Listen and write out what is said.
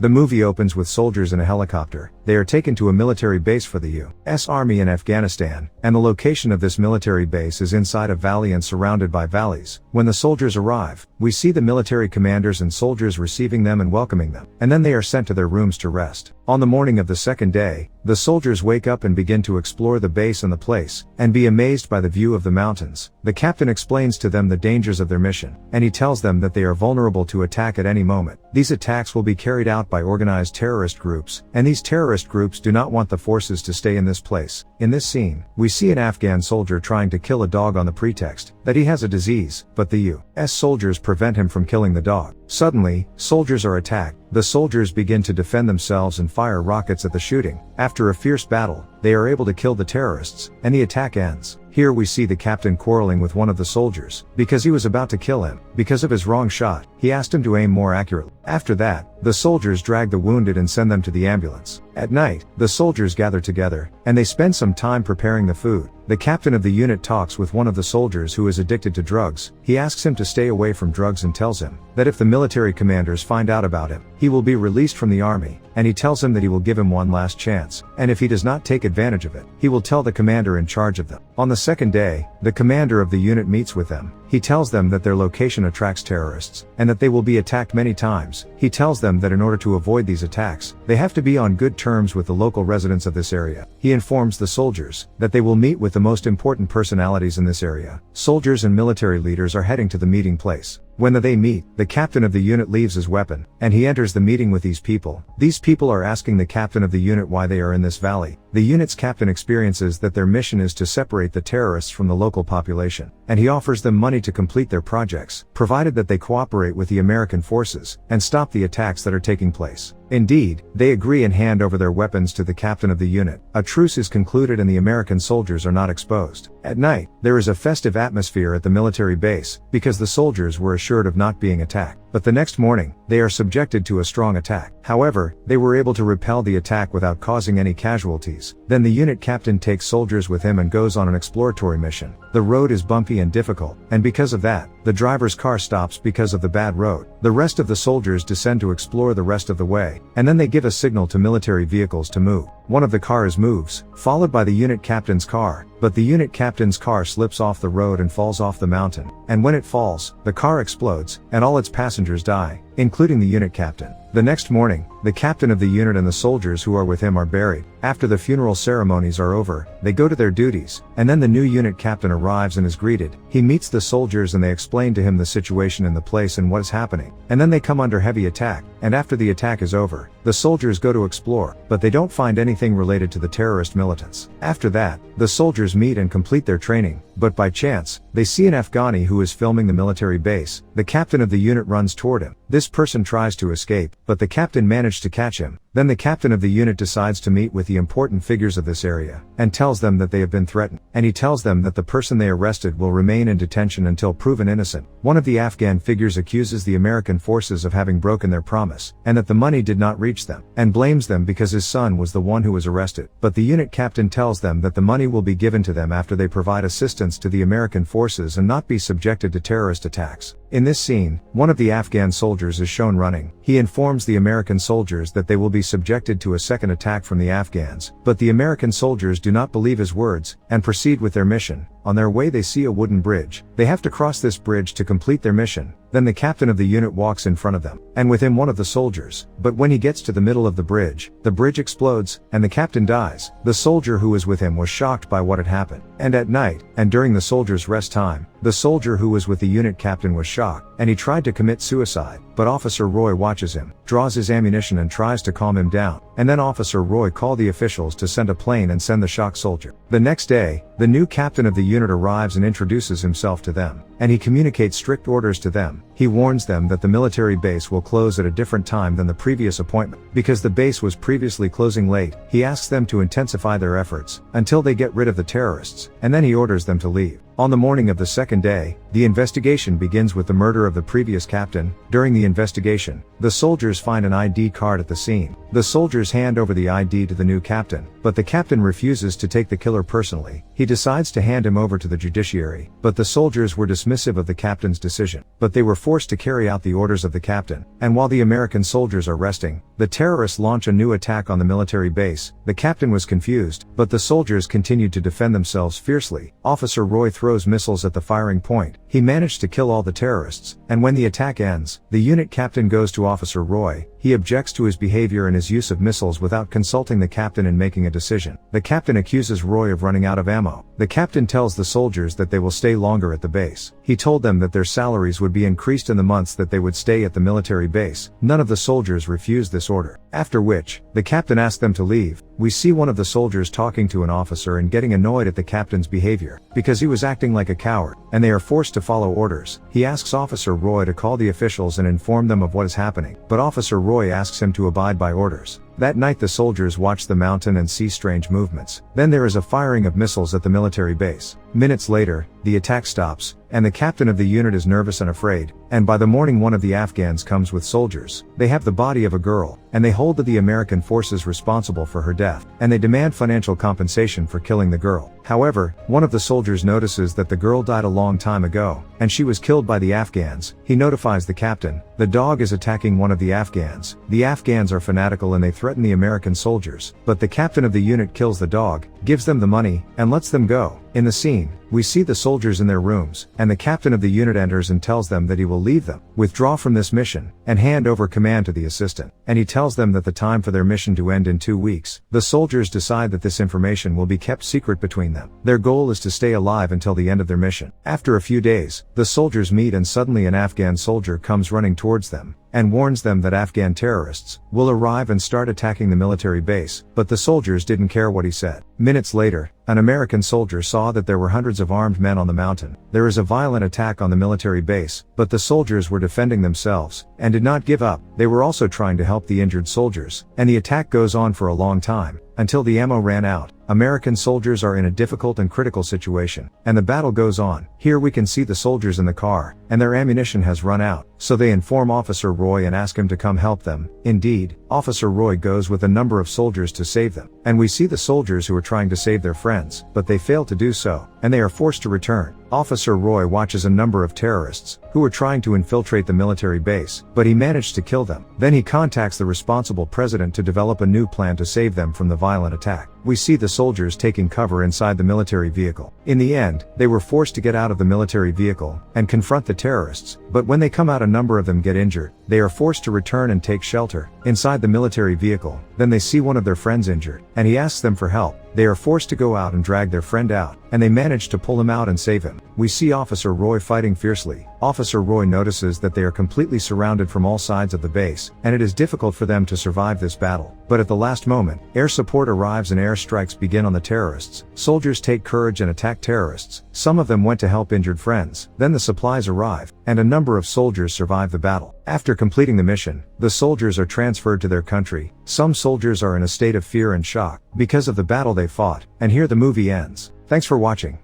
The movie opens with soldiers in a helicopter. They are taken to a military base for the U.S. Army in Afghanistan, and the location of this military base is inside a valley and surrounded by valleys. When the soldiers arrive, we see the military commanders and soldiers receiving them and welcoming them, and then they are sent to their rooms to rest. On the morning of the second day, the soldiers wake up and begin to explore the base and the place, and be amazed by the view of the mountains. The captain explains to them the dangers of their mission, and he tells them that they are vulnerable to attack at any moment. These attacks will be carried out by organized terrorist groups, and these terrorist groups do not want the forces to stay in this place. In this scene, we see an Afghan soldier trying to kill a dog on the pretext that he has a disease, but the U.S. soldiers prevent him from killing the dog. Suddenly, soldiers are attacked. The soldiers begin to defend themselves and fire rockets at the shooting. After a fierce battle, they are able to kill the terrorists, and the attack ends. Here we see the captain quarreling with one of the soldiers, because he was about to kill him. Because of his wrong shot, he asked him to aim more accurately. After that, the soldiers drag the wounded and send them to the ambulance. At night, the soldiers gather together, and they spend some time preparing the food. The captain of the unit talks with one of the soldiers who is addicted to drugs. He asks him to stay away from drugs and tells him that if the military commanders find out about him, he will be released from the army, and he tells him that he will give him one last chance, and if he does not take advantage of it, he will tell the commander in charge of them. On the second day, the commander of the unit meets with them. He tells them that their location attracts terrorists, and that they will be attacked many times. He tells them that in order to avoid these attacks, they have to be on good terms with the local residents of this area. He informs the soldiers that they will meet with the most important personalities in this area. Soldiers and military leaders are heading to the meeting place. When they meet, the captain of the unit leaves his weapon, and he enters the meeting with these people. These people are asking the captain of the unit why they are in this valley. The unit's captain experiences that their mission is to separate the terrorists from the local population, and he offers them money to complete their projects, provided that they cooperate with the American forces, and stop the attacks that are taking place. Indeed, they agree and hand over their weapons to the captain of the unit. A truce is concluded and the American soldiers are not exposed. At night, there is a festive atmosphere at the military base, because the soldiers were assured of not being attacked. But the next morning, they are subjected to a strong attack. However, they were able to repel the attack without causing any casualties. Then the unit captain takes soldiers with him and goes on an exploratory mission. The road is bumpy and difficult, and because of that, the driver's car stops because of the bad road. The rest of the soldiers descend to explore the rest of the way, and then they give a signal to military vehicles to move. One of the cars moves, followed by the unit captain's car, but the unit captain's car slips off the road and falls off the mountain, and when it falls, the car explodes, and all its passengers die, including the unit captain. The next morning, the captain of the unit and the soldiers who are with him are buried. After the funeral ceremonies are over, they go to their duties, and then the new unit captain arrives and is greeted. He meets the soldiers and they explain to him the situation in the place and what is happening. And then they come under heavy attack, and after the attack is over, the soldiers go to explore, but they don't find anything related to the terrorist militants. After that, the soldiers meet and complete their training, but by chance, they see an Afghani who is filming the military base. The captain of the unit runs toward him. This person tries to escape, but the captain managed to catch him. Then the captain of the unit decides to meet with the important figures of this area, and tells them that they have been threatened, and he tells them that the person they arrested will remain in detention until proven innocent. One of the Afghan figures accuses the American forces of having broken their promise, and that the money did not reach them, and blames them because his son was the one who was arrested. But the unit captain tells them that the money will be given to them after they provide assistance to the American forces and not be subjected to terrorist attacks. In this scene, one of the Afghan soldiers is shown running. He informs the American soldiers that they will be subjected to a second attack from the Afghans, but the American soldiers do not believe his words, and proceed with their mission. On their way they see a wooden bridge. They have to cross this bridge to complete their mission. Then the captain of the unit walks in front of them, and with him one of the soldiers. But when he gets to the middle of the bridge explodes, and the captain dies. The soldier who was with him was shocked by what had happened. And at night, and during the soldiers' rest time, the soldier who was with the unit captain was shocked, and he tried to commit suicide. But Officer Roy watches him, draws his ammunition and tries to calm him down. And then Officer Roy called the officials to send a plane and send the shocked soldier. The next day, the new captain of the unit arrives and introduces himself to them, and he communicates strict orders to them. He warns them that the military base will close at a different time than the previous appointment. Because the base was previously closing late, he asks them to intensify their efforts until they get rid of the terrorists, and then he orders them to leave. On the morning of the second day, the investigation begins with the murder of the previous captain. During the investigation, the soldiers find an ID card at the scene. The soldiers hand over the ID to the new captain, but the captain refuses to take the killer personally. He decides to hand him over to the judiciary, but the soldiers were dismissive of the captain's decision. But they were forced to carry out the orders of the captain, and while the American soldiers are resting, the terrorists launch a new attack on the military base. The captain was confused, but the soldiers continued to defend themselves fiercely. Officer Roy throws missiles at the firing point. He managed to kill all the terrorists, and when the attack ends, the unit captain goes to Officer Roy. He objects to his behavior and his use of missiles without consulting the captain and making a decision. The captain accuses Roy of running out of ammo. The captain tells the soldiers that they will stay longer at the base. He told them that their salaries would be increased in the months that they would stay at the military base. None of the soldiers refused this order. After which, the captain asked them to leave. We see one of the soldiers talking to an officer and getting annoyed at the captain's behavior, because he was acting like a coward, and they are forced to follow orders. He asks Officer Roy to call the officials and inform them of what is happening, but Officer Roy asks him to abide by orders. That night the soldiers watch the mountain and see strange movements. Then there is a firing of missiles at the military base. Minutes later, the attack stops, and the captain of the unit is nervous and afraid, and by the morning one of the Afghans comes with soldiers. They have the body of a girl, and they hold the American forces responsible for her death, and they demand financial compensation for killing the girl. However, one of the soldiers notices that the girl died a long time ago, and she was killed by the Afghans. He notifies the captain. The dog is attacking one of the Afghans. The Afghans are fanatical and they threaten the American soldiers, but the captain of the unit kills the dog, gives them the money, and lets them go. In the scene, we see the soldiers in their rooms, and the captain of the unit enters and tells them that he will leave them, withdraw from this mission, and hand over command to the assistant. And he tells them that the time for their mission to end in 2 weeks. The soldiers decide that this information will be kept secret between them. Their goal is to stay alive until the end of their mission. After a few days, the soldiers meet and suddenly an Afghan soldier comes running towards them, and warns them that Afghan terrorists will arrive and start attacking the military base, but the soldiers didn't care what he said. Minutes later, an American soldier saw that there were hundreds of armed men on the mountain. There is a violent attack on the military base, but the soldiers were defending themselves, and did not give up. They were also trying to help the injured soldiers, and the attack goes on for a long time, until the ammo ran out. American soldiers are in a difficult and critical situation, and the battle goes on. Here we can see the soldiers in the car, and their ammunition has run out, so they inform Officer Roy and ask him to come help them. Indeed, Officer Roy goes with a number of soldiers to save them, and we see the soldiers who are trying to save their friends, but they fail to do so, and they are forced to return. Officer Roy watches a number of terrorists, who are trying to infiltrate the military base, but he managed to kill them. Then he contacts the responsible president to develop a new plan to save them from the violent attack. We see the soldiers taking cover inside the military vehicle. In the end, they were forced to get out of the military vehicle, and confront the terrorists, but when they come out a number of them get injured. They are forced to return and take shelter inside the military vehicle. Then they see one of their friends injured, and he asks them for help. They are forced to go out and drag their friend out, and they manage to pull him out and save him. We see Officer Roy fighting fiercely. Officer Roy notices that they are completely surrounded from all sides of the base, and it is difficult for them to survive this battle. But at the last moment, air support arrives and air strikes begin on the terrorists. Soldiers take courage and attack terrorists. Some of them went to help injured friends. Then the supplies arrive, and a number of soldiers survive the battle. After completing the mission, the soldiers are transferred to their country. Some soldiers are in a state of fear and shock because of the battle they fought, and here the movie ends. Thanks for watching.